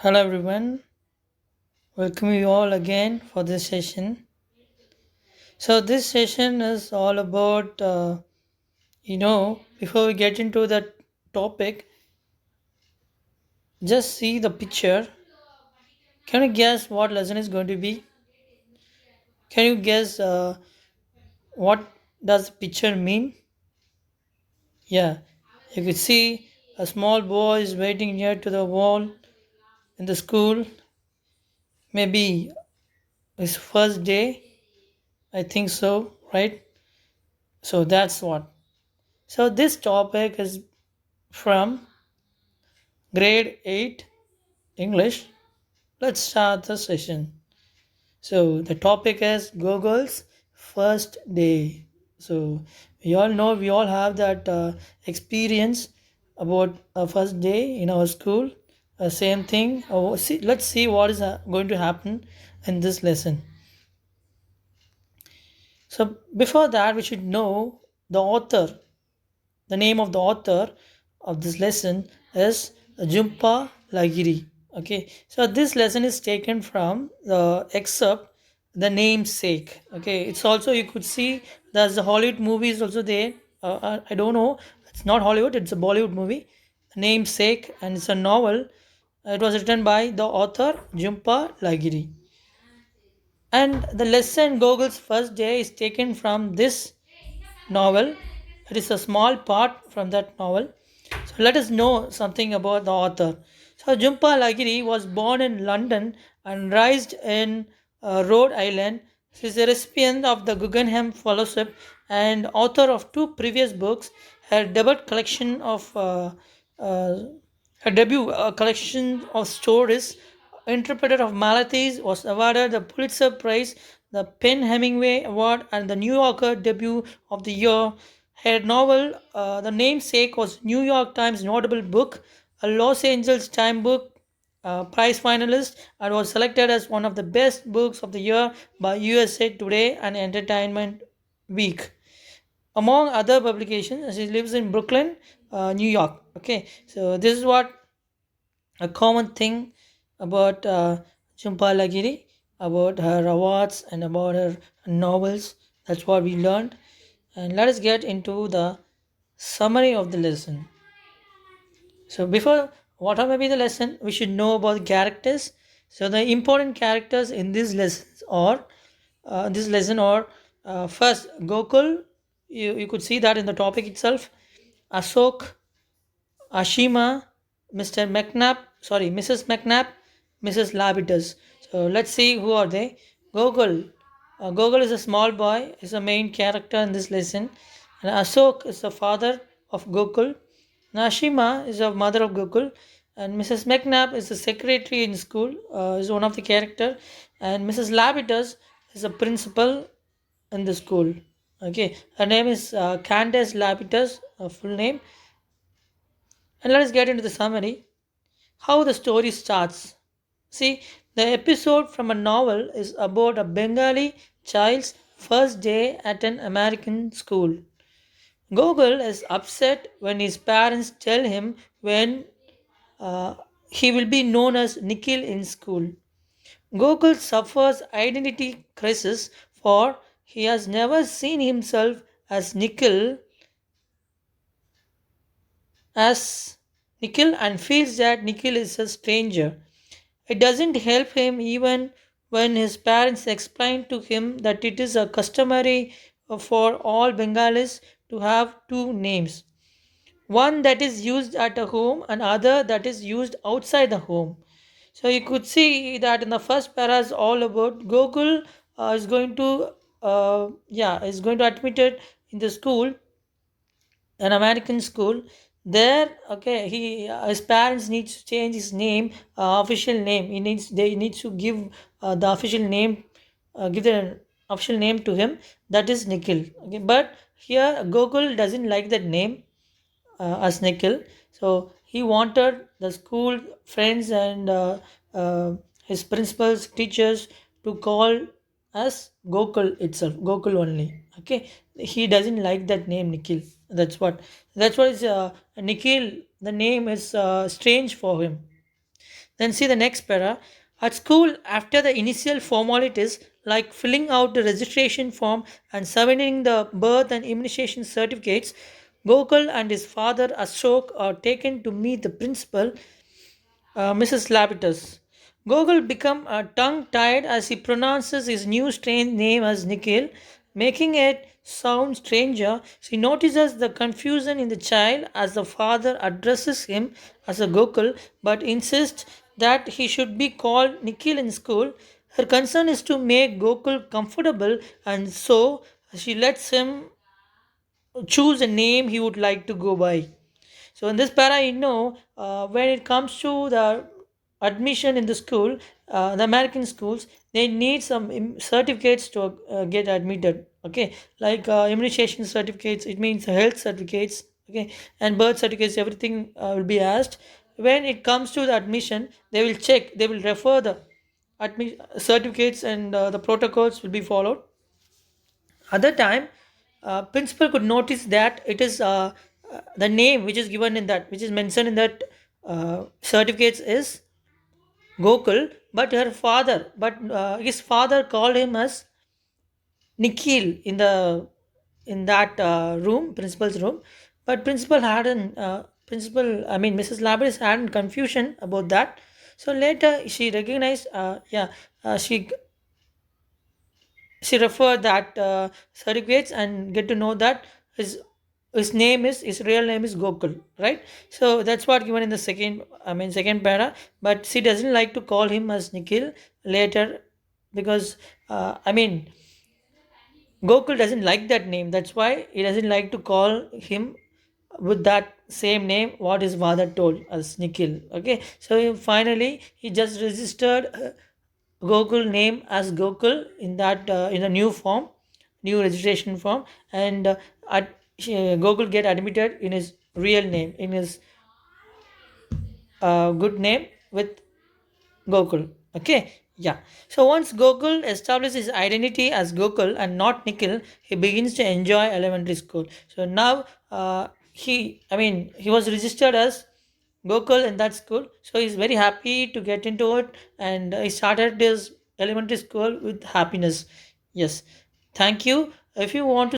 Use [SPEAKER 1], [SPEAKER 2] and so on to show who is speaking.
[SPEAKER 1] Hello everyone, welcome you all again for this session. So this session is all about before we get into the topic, just see the picture. Can you guess what lesson is going to be? Can you guess what does the picture mean? Yeah, you could see a small boy is waiting near to the wall in the school. Maybe his first day. I think so, right? So that's what. So this topic is from grade 8 English. Let's start the session. So the topic is Google's first day. So we all have that experience about a first day in our school. Same thing. Let's see what is going to happen in this lesson. So before that, we should know the author. The name of the author of this lesson is Jhumpa Lahiri. Okay, so this lesson is taken from the excerpt The Namesake. Okay, it's also you could see there's the Hollywood movie is also there. I don't know, it's not Hollywood, it's a Bollywood movie. The Namesake, and it's a novel. It was written by the author Jhumpa Lahiri. And the lesson Gogol's first day is taken from this novel. It is a small part from that novel. So let us know something about the author. So Jhumpa Lahiri was born in London and raised in Rhode Island. She is a recipient of the Guggenheim Fellowship and author of two previous books. Her debut collection of uh, her debut collection of stories, Interpreter of Maladies, was awarded the Pulitzer Prize, the PEN Hemingway Award, and the New Yorker Debut of the Year. Her novel, The Namesake, was New York Times notable book, a Los Angeles Times book prize finalist, and was selected as one of the best books of the year by USA Today and Entertainment Week. Among other publications, she lives in Brooklyn, New York. Okay, so this is what a common thing about Jhumpa Lahiri, about her awards and about her novels. That's what we learned. And let us get into the summary of the lesson. So before whatever may be the lesson, we should know about the characters. So the important characters in these lessons or this lesson or first Gokul. You could see that in the topic itself. Ashok, Ashima, Mr. McNabb, sorry, Mrs. McNabb, Mrs. Labitus. So let's see who are they. Gogol. Gogol is a small boy, is the main character in this lesson. And Ashok is the father of Gokul. Nashima is the mother of Gokul. And Mrs. McNabb is the secretary in school, is one of the character. And Mrs. Labitus is the principal in the school. Okay, her name is Candace Labitus, full name. And let us get into the summary. How the story starts. See, the episode from a novel is about a Bengali child's first day at an American school. Gogol is upset when his parents tell him when uh, he will be known as Nikhil in school. Gokul suffers identity crisis for he has never seen himself as as Nikhil and feels that Nikhil is a stranger. It doesn't help him even when his parents explain to him that it is a customary for all Bengalis to have two names. One that is used at a home and other that is used outside the home. So you could see that in the first para is all about Gokul is going to admitted in the school, an American school. There, okay, his parents need to change his name, official name. They need to give the official name, give the official name to him. That is Nikhil. Okay, but here Gokul doesn't like that name as Nikhil. So he wanted the school friends and his principals, teachers to call as Gokul itself, Gokul only. Okay, he doesn't like that name Nikhil. That's what. That's what is Nikhil. The name is strange for him. Then see the next para. At school, after the initial formalities like filling out the registration form and submitting the birth and immunization certificates, Gokul and his father Ashok are taken to meet the principal, Mrs. Labitus. Gogol become tongue-tied as he pronounces his new strange name as Nikhil, making it sound stranger. She notices the confusion in the child as the father addresses him as a Gokul but insists that he should be called Nikhil in school. Her concern is to make Gokul comfortable, and so she lets him choose a name he would like to go by. So in this para, when it comes to the admission in the school, the American schools, they need some certificates to get admitted. Okay, like immunization certificates. It means health certificates. Okay, and birth certificates. Everything will be asked. When it comes to the admission, they will check. They will refer the certificates, and the protocols will be followed. Other time, principal could notice that it is the name which is given in that, which is mentioned in that certificates is Gokul, but his father called him as Nikhil in that room, principal's room. But principal had an I mean Mrs. Labris had an confusion about that. So later she recognized, she referred that certificates and get to know that his real name is Gokul, right? So that's what given in the second para. But she doesn't like to call him as Nikhil later because Gokul doesn't like that name. That's why he doesn't like to call him with that same name what his father told as Nikhil. Okay, so finally he just registered Gokul name as Gokul in that in a new form, new registration form, and Gokul get admitted in his real name, in his good name with Gokul. Okay, yeah. So once Gokul establishes his identity as Gokul and not Nikhil, he begins to enjoy elementary school. So now he was registered as Gokul in that school. So he's very happy to get into it, and he started his elementary school with happiness. Yes. Thank you. If you want to